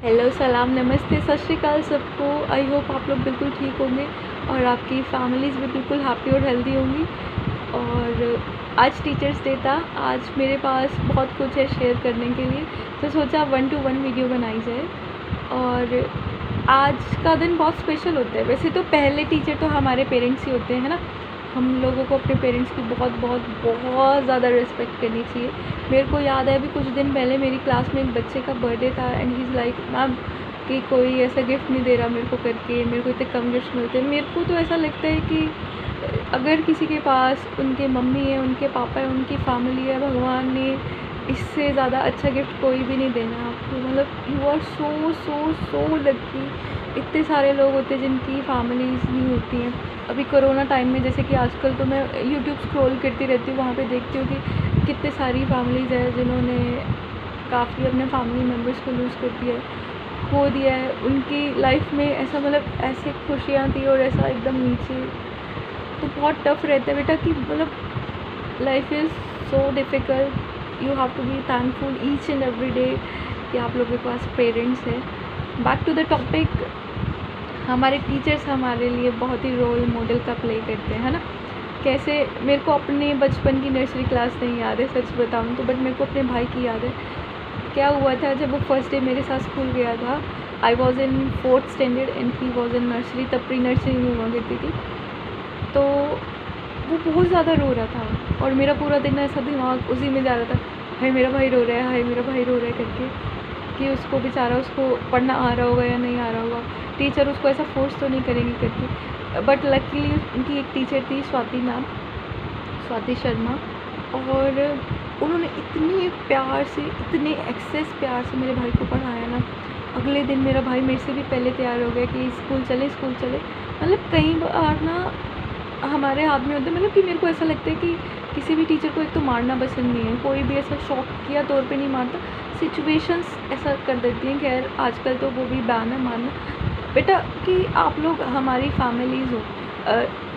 Hello, सलाम, नमस्ते, सत श्री अकाल सबको। आई होप आप लोग बिल्कुल ठीक होंगे और आपकी फैमिलीज़ भी बिल्कुल हैप्पी और हेल्दी होंगी। और आज टीचर्स डे था। आज मेरे पास बहुत कुछ है शेयर करने के लिए, तो सोचा 1 to 1 वीडियो बनाई जाए। और आज का दिन बहुत स्पेशल होता है। वैसे तो पहले टीचर तो हमारे पेरेंट्स ही होते हैं, है ना। हम लोगों को अपने पेरेंट्स की बहुत बहुत बहुत ज़्यादा रिस्पेक्ट करनी चाहिए। मेरे को याद है अभी कुछ दिन पहले मेरी क्लास में एक बच्चे का बर्थडे था and he is like ma'am कि कोई ऐसा गिफ्ट नहीं दे रहा मेरे को करके, मेरे को इतने कम गिफ्ट मिलते हैं। मेरे को तो ऐसा लगता है कि अगर किसी के पास उनके मम्मी है, उनके पापा है, उनकी फैमिली है, भगवान ने इससे ज़्यादा अच्छा गिफ्ट कोई भी नहीं देना आपको। मतलब you are so so so lucky. इतने सारे लोग होते हैं जिनकी फैमिलीज़ नहीं होती हैं। अभी कोरोना टाइम में जैसे कि आजकल तो मैं यूट्यूब स्क्रॉल करती रहती हूँ, वहाँ पे देखती हूँ कि कितने सारी फैमिलीज़ है जिन्होंने काफ़ी अपने फैमिली मेम्बर्स को लूज़ कर दिया है, खो दिया है। उनकी लाइफ में ऐसा मतलब ऐसे खुशियाँ थी और ऐसा एकदम नीचे, तो बहुत टफ रहता है बेटा कि मतलब life is so difficult. You have to be thankful each and every day कि आप लोगों के पास पेरेंट्स हैं। बैक टू द टॉपिक, हमारे टीचर्स हमारे लिए बहुत ही रोल मॉडल का प्ले करते हैं, है ना। कैसे, मेरे को अपने बचपन की नर्सरी क्लास नहीं याद है सच बताऊँ तो, बट मेरे को अपने भाई की याद है। क्या हुआ था जब वो फर्स्ट डे मेरे साथ स्कूल गया था। I was in 4th standard and he was in nursery, तब प्री नर्सरी नहीं हुआ करती थी। तो वो बहुत ज़्यादा रो रहा था और मेरा पूरा दिन ऐसा दिमाग उसी में जा रहा था, हाय मेरा भाई रो रहा है, हाय मेरा भाई रो रहा है करके, कि उसको बेचारा उसको पढ़ना आ रहा होगा या नहीं आ रहा होगा, टीचर उसको ऐसा फोर्स तो नहीं करेंगे करके। बट लकीली उनकी एक टीचर थी स्वाति मैम, स्वाति शर्मा, और उन्होंने इतने प्यार से, इतने एक्सेस प्यार से मेरे भाई को पढ़ाया ना। अगले दिन मेरा भाई मेरे से भी पहले तैयार हो गया कि स्कूल चले स्कूल चले। मतलब कई बार ना हमारे हाथ में होता है, मतलब कि मेरे को ऐसा लगता है कि किसी भी टीचर को एक तो मारना पसंद नहीं है, कोई भी ऐसा शौक किया तौर पे नहीं मारता, सिचुएशंस ऐसा कर देती हैं। खैर आजकल तो वो भी बैन है मारना बेटा। कि आप लोग हमारी फैमिलीज़ हो,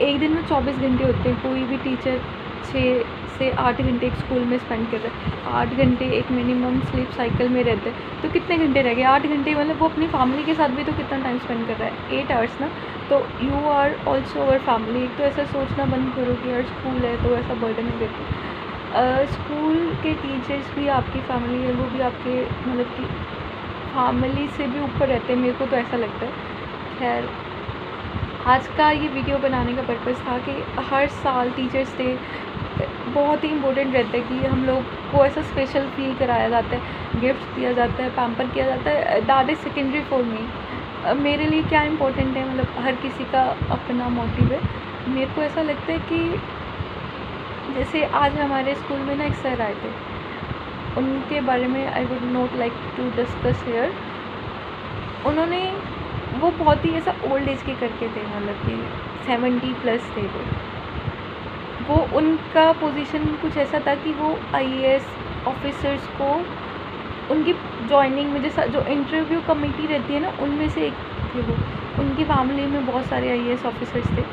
एक दिन में 24 घंटे होते हैं। कोई भी टीचर 6 से 8 घंटे एक स्कूल में स्पेंड कर रहा है, 8 घंटे एक मिनिमम स्लीप साइकिल में रहते हैं, तो कितने घंटे रह गए 8 घंटे। मतलब वो अपनी फैमिली के साथ भी तो कितना टाइम स्पेंड कर रहा है, 8 आवर्स ना। तो you are also our family. तो ऐसा सोचना बंद करो कि यार स्कूल है तो ऐसा बर्डन नहीं देते। स्कूल के टीचर्स भी आपकी फैमिली है, वो भी आपके मतलब कि फैमिली से भी ऊपर रहते हैं, मेरे को तो ऐसा लगता है। खैर आज का ये वीडियो बनाने का पर्पज़ था कि हर साल टीचर्स डे बहुत ही इम्पोर्टेंट रहता है कि हम लोग को ऐसा स्पेशल फील कराया जाता है, गिफ्ट दिया जाता है, पैम्पर किया जाता है। That is secondary for me. मेरे लिए क्या इम्पोर्टेंट है, मतलब हर किसी का अपना मोटिव है। मेरे को ऐसा लगता है कि जैसे आज हमारे स्कूल में ना एक सर आए थे, उनके बारे में I would not like to discuss here. उन्होंने, वो बहुत ही ऐसा ओल्ड एज के करके थे, मतलब कि 70+ थे वो उनका पोजीशन कुछ ऐसा था कि वो IAS ऑफिसर्स को उनकी जॉइनिंग में, जैसा जो इंटरव्यू कमेटी रहती है ना, उनमें से एक थे वो। उनकी फैमिली में बहुत सारे IAS ऑफिसर्स थे।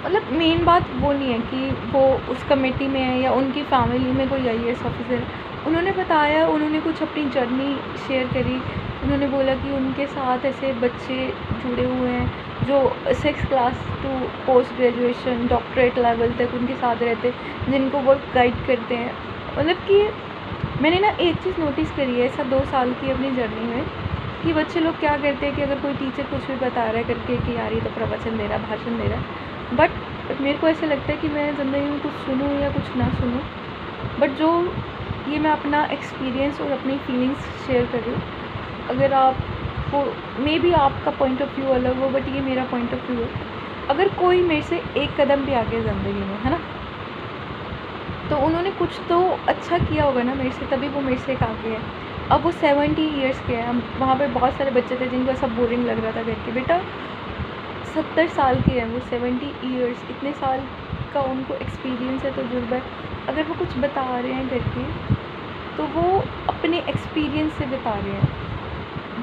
मतलब मेन बात वो नहीं है कि वो उस कमेटी में है या उनकी फैमिली में कोई IAS ऑफिसर है। उन्होंने बताया, उन्होंने कुछ अपनी जर्नी शेयर करी। उन्होंने बोला कि उनके साथ ऐसे बच्चे जुड़े हुए हैं जो 6th class to post graduation doctorate level तक उनके साथ रहते, जिनको वो गाइड करते हैं। मतलब कि मैंने ना एक चीज़ नोटिस करी है ऐसा 2 साल की अपनी जर्नी में, कि बच्चे लोग क्या करते हैं कि अगर कोई टीचर कुछ भी बता रहा है करके कि यार ये तो प्रवचन दे रहा है, भाषण दे रहा है, बट मेरे को ऐसा लगता है कि मैं ज़िंदगी में कुछ सुनूँ या कुछ ना सुनूँ, बट जो ये मैं अपना एक्सपीरियंस और अपनी फीलिंग्स शेयर कर रही हूँ। अगर आपको मे बी आपका पॉइंट ऑफ व्यू अलग हो, बट ये मेरा पॉइंट ऑफ व्यू है। अगर कोई मेरे से एक कदम भी आगे ज़िंदगी में, है ना, तो उन्होंने कुछ तो अच्छा किया होगा ना मेरे से, तभी वो मेरे से एक आगे है। अब वो 70 ईयर्स के हैं। वहाँ पे बहुत सारे बच्चे थे जिनको ऐसा बोरिंग लग रहा था करके, बेटा 70 साल के हैं वो, 70 ईयर्स, इतने साल का उनको एक्सपीरियंस है, तजुर्बा है। अगर वो कुछ बता रहे हैं करके, तो वो अपने एक्सपीरियंस से बता रहे हैं।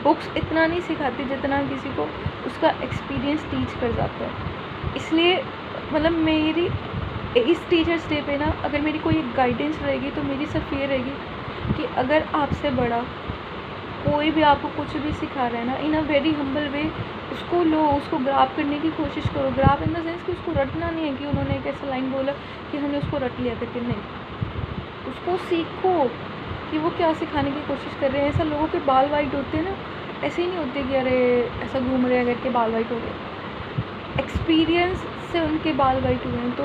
बुक्स इतना नहीं सिखाती जितना किसी को उसका एक्सपीरियंस टीच कर जाता है। इसलिए मतलब मेरी इस टीचर्स डे पे ना, अगर मेरी कोई गाइडेंस रहेगी तो मेरी सिर्फ ये रहेगी कि अगर आपसे बड़ा कोई भी आपको कुछ भी सिखा रहा है ना, इन अ वेरी हम्बल वे उसको लो, उसको ग्राब करने की कोशिश करो। ग्राब इन द सेंस कि उसको रटना नहीं है कि उन्होंने एक ऐसा लाइन बोला कि हमने उसको रट लिया करके, नहीं, उसको सीखो कि वो क्या सिखाने की कोशिश कर रहे हैं। ऐसा लोगों के बाल वाइट होते हैं ना, ऐसे ही नहीं होते कि अरे ऐसा घूम रहे हैं करके बाल वाइट हो गए, एक्सपीरियंस से उनके बाल वाइट हुए हैं। तो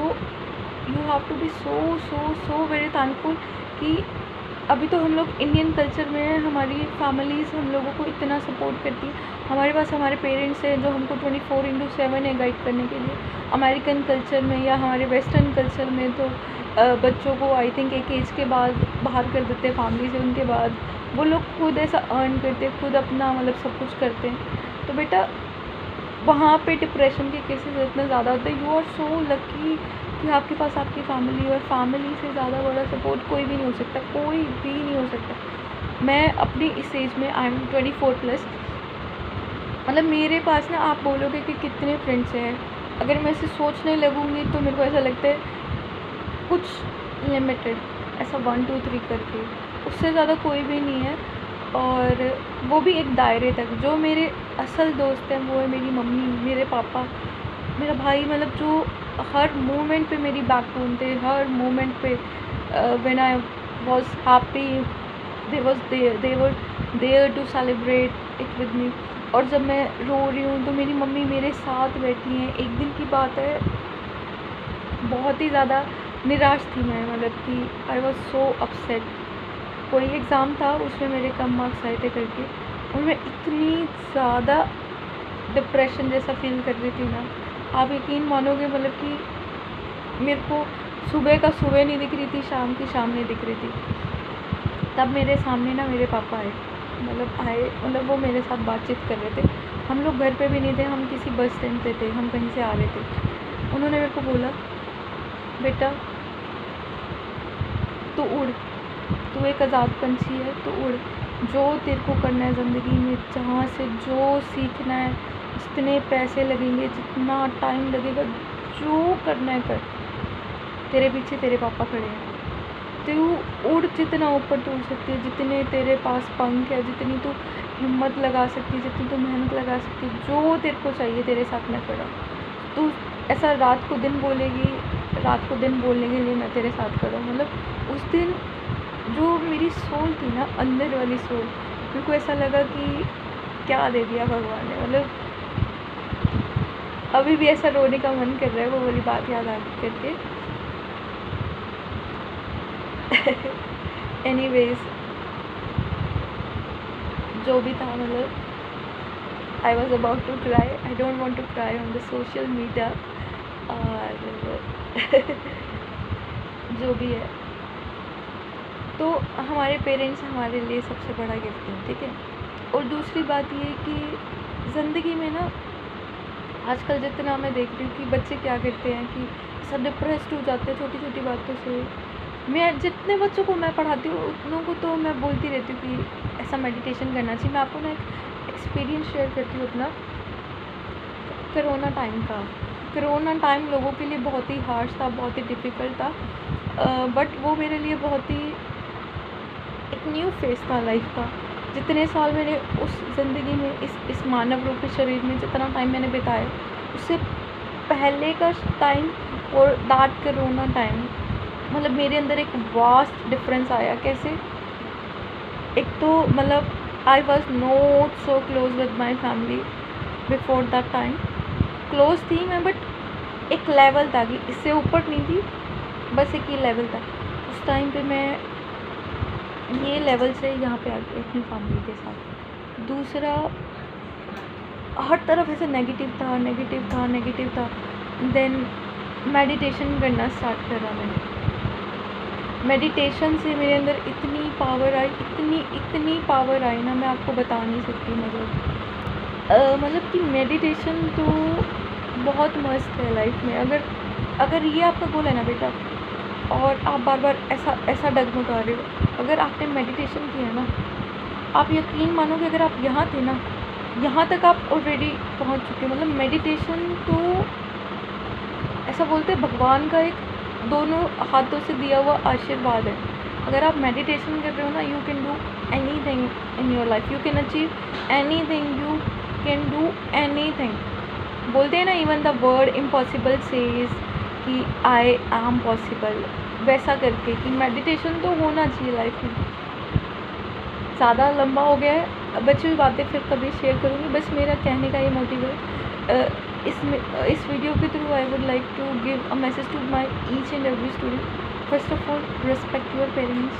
you have to be so so so very thankful कि अभी तो हम लोग इंडियन कल्चर में हैं, हमारी फैमिलीज़ हम लोगों को इतना सपोर्ट करती है, हमारे पास हमारे पेरेंट्स हैं जो हमको 24/7 है गाइड करने के लिए। अमेरिकन कल्चर में या हमारे वेस्टर्न कल्चर में तो बच्चों को आई थिंक एक एज के बाद बाहर कर देते हैं फैमिली से, उनके बाद वो लोग खुद ऐसा अर्न करते हैं, खुद अपना मतलब सब कुछ करते हैं। तो बेटा वहाँ पे डिप्रेशन के केसेस इतने ज़्यादा होते हैं। यू आर सो लकी कि आपके पास आपकी फैमिली और फैमिली से ज़्यादा बड़ा सपोर्ट कोई भी नहीं हो सकता, कोई भी नहीं हो सकता। मैं अपनी इस एज में आई एम 24+, मतलब मेरे पास ना आप बोलोगे कि कितने फ्रेंड्स हैं, अगर मैं इसे सोचने लगूँगी तो मेरे को ऐसा लगता है कुछ लिमिटेड, ऐसा 1 2 3 करके, उससे ज़्यादा कोई भी नहीं है। और वो भी एक दायरे तक। जो मेरे असल दोस्त हैं वो है मेरी मम्मी, मेरे पापा, मेरा भाई, मतलब जो हर मोमेंट पे मेरी बैकबोन थे, हर मोमेंट पे when I was happy they were there to celebrate it with me. और जब मैं रो रही हूँ तो मेरी मम्मी मेरे साथ बैठी हैं। एक दिन की बात है, बहुत ही ज़्यादा निराश थी मैं, मतलब कि आई वॉज सो अपसेट। कोई एग्ज़ाम था, उसमें मेरे कम मार्क्स आए थे करके, और मैं इतनी ज़्यादा डिप्रेशन जैसा फील कर रही थी ना, आप यकीन मानोगे, मतलब कि मेरे को सुबह का सुबह नहीं दिख रही थी, शाम की शाम नहीं दिख रही थी। तब मेरे सामने ना मेरे पापा आए, मतलब वो मेरे साथ बातचीत कर रहे थे। हम लोग घर पे भी नहीं थे, हम किसी बस स्टैंड पे थे, हम कहीं से आ रहे थे। उन्होंने मेरे को बोला, बेटा तू उड़, तू एक आज़ाद पंछी है, तो उड़, जो तेरे को करना है ज़िंदगी में, जहाँ से जो सीखना है, जितने पैसे लगेंगे, जितना टाइम लगेगा, जो करना है कर, तेरे पीछे तेरे पापा खड़े हैं। तू उड़, जितना ऊपर तू उड़ सकती है, जितने तेरे पास पंख है, जितनी तू हिम्मत लगा सकती है, जितनी तू मेहनत लगा सकती है, जो तेरे को चाहिए तेरे साथ मैं खड़ा। तू ऐसा रात को दिन बोलेगी, रात को दिन बोलने के लिए मैं तेरे साथ खड़ा हूँ। मतलब उस दिन जो मेरी सोल थी ना, अंदर वाली सोल, मेरे को ऐसा लगा कि क्या दे दिया भगवान ने। मतलब अभी भी ऐसा रोने का मन कर रहा है वो वाली बात याद आ करके। एनीवेज, जो भी था, मतलब I was about to cry, I don't want to cry on the social media, और जो भी है। तो हमारे पेरेंट्स हमारे लिए सबसे बड़ा गिफ्ट है, ठीक है। और दूसरी बात ये कि ज़िंदगी में ना आजकल जितना मैं देख रही हूँ कि बच्चे क्या करते हैं कि सब डिप्रेस्ड हो जाते हैं छोटी छोटी बातों से। मैं जितने बच्चों को मैं पढ़ाती हूँ उतनों को तो मैं बोलती रहती हूँ कि ऐसा मेडिटेशन करना चाहिए। मैं आपको ना एक एक्सपीरियंस शेयर करती हूँ अपना। कोरोना टाइम लोगों के लिए बहुत ही हार्श था, बहुत ही डिफ़िकल्ट था, बट वो मेरे लिए बहुत ही एक न्यू फेज़ था लाइफ का। जितने साल मैंने उस ज़िंदगी में इस मानव रूपी शरीर में जितना टाइम मैंने बिताया, उससे पहले का टाइम और दैट कोरोना टाइम, मतलब मेरे अंदर एक वास्ट डिफरेंस आया। कैसे? एक तो मतलब I was not so close with my family before that time. Close थी मैं, बट एक लेवल था कि इससे ऊपर नहीं थी, बस एक ही लेवल था। उस टाइम पे मैं ये लेवल से यहाँ पे आ गई अपनी फैमिली के साथ। दूसरा, हर तरफ ऐसे नेगेटिव था। देन मेडिटेशन करना स्टार्ट करा मैंने। मेडिटेशन से मेरे अंदर इतनी पावर आई, इतनी पावर आई ना, मैं आपको बता नहीं सकती। मतलब कि मेडिटेशन तो बहुत मस्त है लाइफ में। अगर ये आपका गोल है ना बेटा, और आप बार बार ऐसा डगमगा रहे हो, अगर आपने मेडिटेशन किया ना, आप यकीन मानोगे, अगर आप यहाँ थे ना, यहाँ तक आप ऑलरेडी पहुँच चुके हो। मतलब मेडिटेशन तो ऐसा बोलते हैं भगवान का एक दोनों हाथों से दिया हुआ आशीर्वाद है। अगर आप मेडिटेशन कर रहे हो ना, you can do any thing in your life, you can achieve any thing, you can do any thing. बोलते हैं ना, even the word impossible says कि आई एम पॉसिबल, वैसा करके कि मेडिटेशन तो होना चाहिए लाइफ में। ज़्यादा लंबा हो गया है, बची हुई बातें फिर कभी शेयर करूँगी। बस मेरा कहने का ये मोटिव है। इस वीडियो के through I would like to give a message to my each and every student. First of all, respect your parents,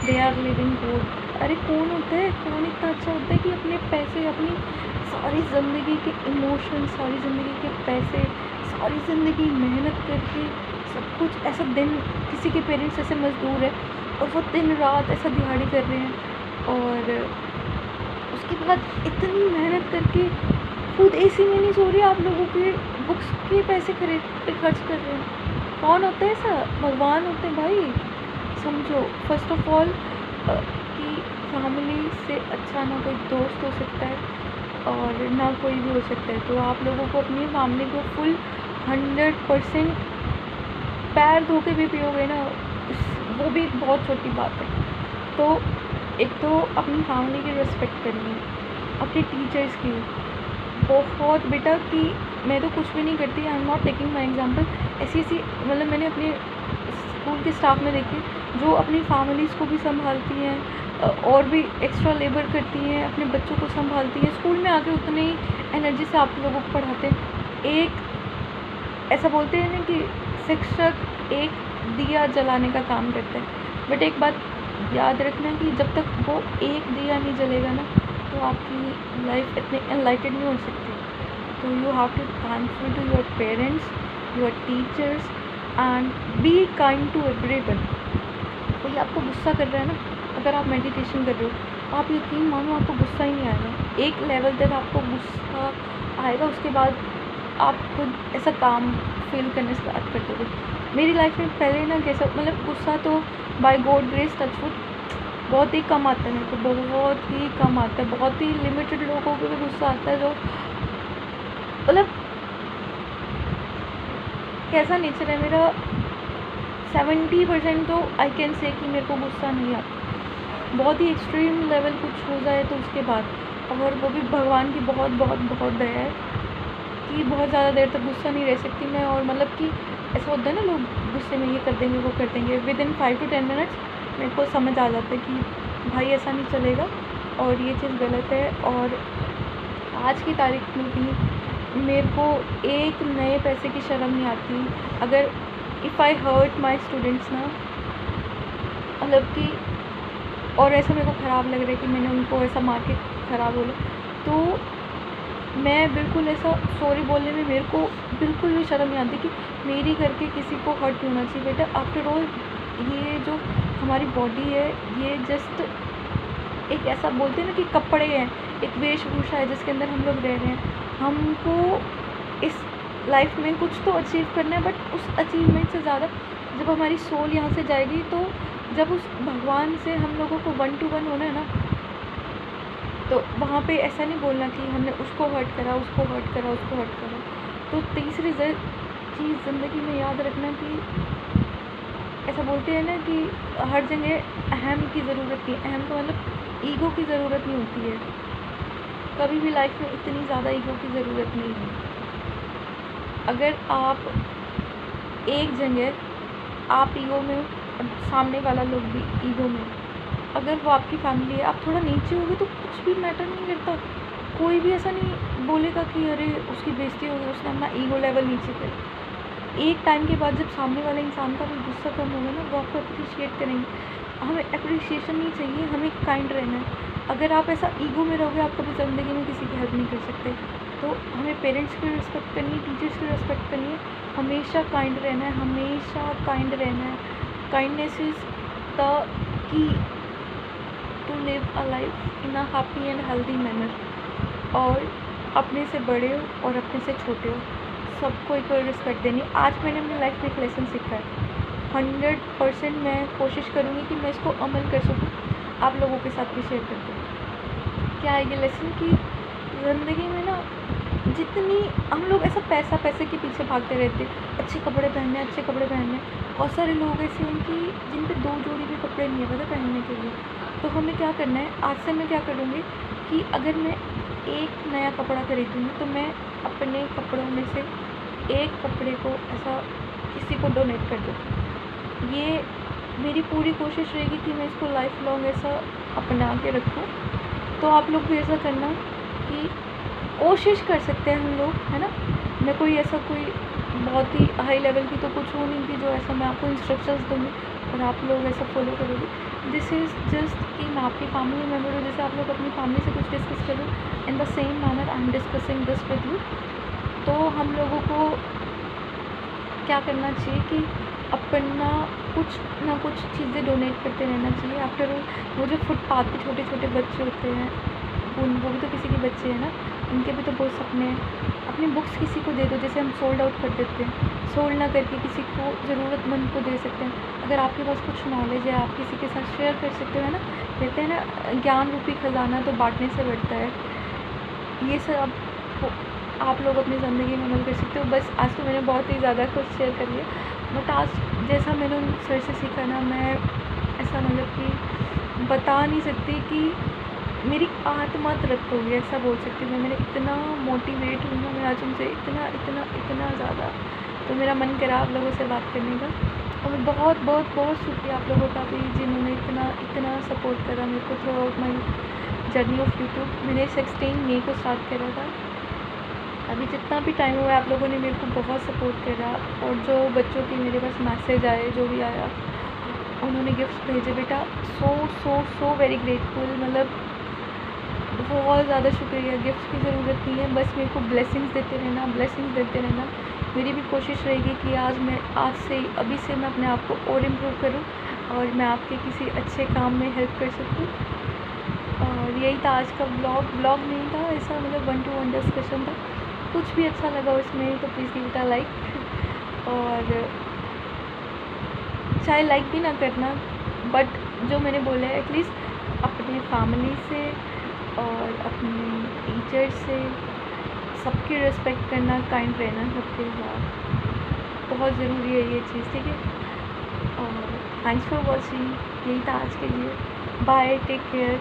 they are living good. अरे कौन होता है, कौन इतना अच्छा होता है कि अपने पैसे, अपनी सारी ज़िंदगी के इमोशन, सारी ज़िंदगी के पैसे, सारी ज़िंदगी मेहनत करके सब कुछ, ऐसा दिन, किसी के पेरेंट्स ऐसे मज़दूर है और वो दिन रात ऐसा दिहाड़ी कर रहे हैं, और उसके बाद इतनी मेहनत करके खुद एसी में नहीं सो रही, आप लोगों के बुक्स के पैसे खर्च कर रहे हैं। कौन होता है ऐसा? भगवान होते हैं भाई, समझो। फर्स्ट ऑफ ऑल कि फैमिली से अच्छा ना कोई दोस्त हो सकता है और ना कोई भी हो सकता है। तो आप लोगों को अपनी फैमिली को फुल 100% पैर धो के भी पियोगे ना, वो भी एक बहुत छोटी बात है। तो एक तो अपनी फैमिली की रिस्पेक्ट करनी है, अपने टीचर्स की बहुत। बेटा कि मैं तो कुछ भी नहीं करती, I am not taking my example, ऐसी मतलब मैंने अपने स्कूल के स्टाफ में देखी जो अपनी फैमिलीज़ को भी संभालती हैं और भी एक्स्ट्रा लेबर करती हैं, अपने बच्चों को संभालती हैं, स्कूल में आके उतने ही एनर्जी से आप लोगों को पढ़ाते हैं। एक ऐसा बोलते हैं ना कि शिक्षक एक दिया जलाने का काम करते हैं, बट एक बात याद रखना कि जब तक वो एक दिया नहीं जलेगा ना, तो आपकी लाइफ इतनी एनलाइटेड नहीं हो सकती। तो you have to thankful to your parents, your teachers, and be kind to everyone. कोई आपको गुस्सा कर रहा है ना, अगर आप मेडिटेशन कर रहे हो, आप यकीन मानो आपको गुस्सा ही नहीं आएगा। एक लेवल तक आपको गुस्सा आएगा, उसके बाद आप खुद ऐसा काम फील करने स्टार्ट कर दोगे। मेरी लाइफ में पहले ना कैसा, मतलब गुस्सा तो बाय गॉड ग्रेस टचवुड बहुत ही कम आता है मेरे को, बहुत ही कम आता है। बहुत ही लिमिटेड लोगों को भी गुस्सा आता है, जो मतलब कैसा नेचर है मेरा, 70% तो आई कैन से कि मेरे को गुस्सा नहीं आता। बहुत ही एक्सट्रीम लेवल कुछ हो जाए तो उसके बाद, और वो भी भगवान की बहुत बहुत बहुत दया है कि बहुत ज़्यादा देर तक गुस्सा नहीं रह सकती मैं। और मतलब कि ऐसा होता है ना, लोग गुस्से में ये कर देंगे वो कर देंगे, विद इन 5 to 10 मिनट्स मेरे को समझ आ जाता है कि भाई ऐसा नहीं चलेगा और ये चीज़ गलत है। और आज की तारीख में भी मेरे को एक नए पैसे की शर्म नहीं आती। अगर if I hurt my students ना, मतलब कि और ऐसा मेरे को ख़राब लग रहा है कि मैंने उनको ऐसा मार के ख़राब बोला, तो मैं बिल्कुल ऐसा सॉरी बोलने में मेरे को बिल्कुल भी शर्म नहीं आती कि मेरी करके किसी को हर्ट नहीं होना चाहिए। बेटा आफ्टर ऑल ये जो हमारी बॉडी है, ये जस्ट एक ऐसा बोलते हैं ना कि कपड़े हैं, एक वेशभूषा है जिसके अंदर हम लोग रह रहे हैं। हमको इस लाइफ में कुछ तो अचीव करना है, बट उस अचीवमेंट से ज़्यादा जब हमारी सोल यहाँ से जाएगी, तो जब उस भगवान से हम लोगों को 1 to 1 होना है ना, तो वहाँ पे ऐसा नहीं बोलना कि हमने उसको हर्ट करा, उसको हर्ट करा, उसको हर्ट करा। तो तीसरी चीज़ ज़िंदगी में याद रखना कि ऐसा बोलते हैं ना कि हर जगह अहम की ज़रूरत नहीं, अहम का मतलब ईगो की ज़रूरत नहीं होती है। कभी भी लाइफ में इतनी ज़्यादा ईगो की ज़रूरत नहीं है। अगर आप एक जगह आप ईगो में और सामने वाला लोग भी ईगो में, अगर वो आपकी फैमिली है, आप थोड़ा नीचे होगे तो कुछ भी मैटर नहीं करता। कोई भी ऐसा नहीं बोलेगा कि अरे उसकी बेइज्जती हो गई, उसने अपना ईगो लेवल नीचे कर। एक टाइम के बाद जब सामने वाले इंसान का भी गुस्सा कम होगा ना, वो आपको अप्रिशिएट करेंगे। हमें अप्रिशिएशन नहीं चाहिए, हमें काइंड रहना है। अगर आप ऐसा ईगो में रहोगे, आप कभी ज़िंदगी में किसी की हेल्प नहीं कर सकते। तो हमें पेरेंट्स की रिस्पेक्ट करनी है, टीचर्स की रिस्पेक्ट करनी है, हमेशा काइंड रहना है, हमेशा काइंड रहना है। Kindness is the key to live a life in a happy and healthy manner. और अपने से बड़े हो और अपने से छोटे हो, सबको इक्वल रिस्पेक्ट देनी। आज मैंने अपनी लाइफ में एक लेसन सीखा है, 100% मैं कोशिश करूँगी कि मैं इसको अमल कर सकूँ, आप लोगों के साथ भी शेयर करते हैं। क्या है ये लेसन कि ज़िंदगी में ना जितनी हम लोग ऐसा पैसा पैसे के पीछे भागते रहते हैं, अच्छे कपड़े पहनने, अच्छे कपड़े पहनने। बहुत सारे लोग ऐसे हैं कि जिन पे 2 जोड़ी भी कपड़े नहीं है पता पहनने के लिए। तो हमें क्या करना है, आज से मैं क्या करूँगी कि अगर मैं एक नया कपड़ा खरीदूँगी तो मैं अपने कपड़ों में से एक कपड़े को ऐसा किसी को डोनेट कर दूँ। ये मेरी पूरी कोशिश रहेगी कि मैं इसको लाइफ लॉन्ग ऐसा अपना के रखूँ। तो आप लोग भी ऐसा करना कि कोशिश कर सकते हैं हम लोग, है ना। मैं कोई ऐसा कोई बहुत ही हाई लेवल की तो कुछ हो नहीं कि जो ऐसा मैं आपको इंस्ट्रक्शंस दूँगी और आप लोग ऐसा फॉलो करोगे। दिस इज़ जस्ट कि मैं आपकी फैमिली मेम्बर हूँ, जैसे आप लोग अपनी फैमिली से कुछ डिस्कस करो, in the same manner I am discussing this with you. तो हम लोगों को क्या करना चाहिए कि अपना कुछ ना कुछ चीज़ें डोनेट करते रहना चाहिए। आफ्टर ऑल वो जो फुटपाथ पे छोटे छोटे बच्चे होते हैं, वो भी तो किसी के बच्चे हैं ना, उनके भी तो बहुत सपने हैं। अपनी बुक्स किसी को दे दो, जैसे हम सोल्ड आउट कर देते हैं, सोल्ड ना करके किसी को ज़रूरतमंद को दे सकते हैं। अगर आपके पास कुछ नॉलेज है आप किसी के साथ शेयर कर सकते हो, है ना। कहते हैं ना, ज्ञान रूपी खजाना तो बांटने से बढ़ता है। ये सब आप लोग अपनी ज़िंदगी में अमल कर सकते हो। बस आज तो मैंने बहुत ही ज़्यादा कुछ शेयर कर लिया, बट आज जैसा मैंने उन सर से सीखा ना, मैं ऐसा मतलब कि बता नहीं सकती कि मेरी आत्मा तृप्त हो गई, ऐसा बोल सकती हूँ। मैंने इतना मोटिवेट हुई ना मैं आज उनसे, इतना इतना इतना ज़्यादा। तो मेरा मन करा आप लोगों से बात करने का। और मैं बहुत बहुत बहुत शुक्रिया आप लोगों का भी, जिन्होंने इतना इतना सपोर्ट करा मेरे को through out my journey of YouTube. मैंने 16 मई को स्टार्ट करा था। अभी जितना भी टाइम हुआ आप लोगों ने मेरे को बहुत सपोर्ट करा। और जो बच्चों के मेरे पास मैसेज आए, जो भी आया, उन्होंने गिफ्ट्स भेजे, बेटा सो सो सो वेरी ग्रेटफुल। मतलब बहुत ज़्यादा शुक्रिया। गिफ्ट्स की ज़रूरत नहीं है, बस मेरे को ब्लेसिंग्स देते रहना, ब्लेसिंग्स देते रहना। मेरी भी कोशिश रहेगी कि आज से अभी से मैं अपने आप को और इम्प्रूव करूँ और मैं आपके किसी अच्छे काम में हेल्प कर सकूँ। और यही था आज का ब्लॉग नहीं था ऐसा, मतलब 1 to 1 डिस्कशन था। कुछ भी अच्छा लगा उसमें तो please give it a like. और चाहे लाइक भी ना करना, बट जो मैंने बोला है एटलीस्ट अपने फैमिली से और अपने टीचर से सबकी रिस्पेक्ट करना, काइंड रहना सबके साथ, बहुत ज़रूरी है ये चीज़, ठीक है। और थैंक्स फॉर वॉचिंग। यही था आज के लिए। Bye, take care.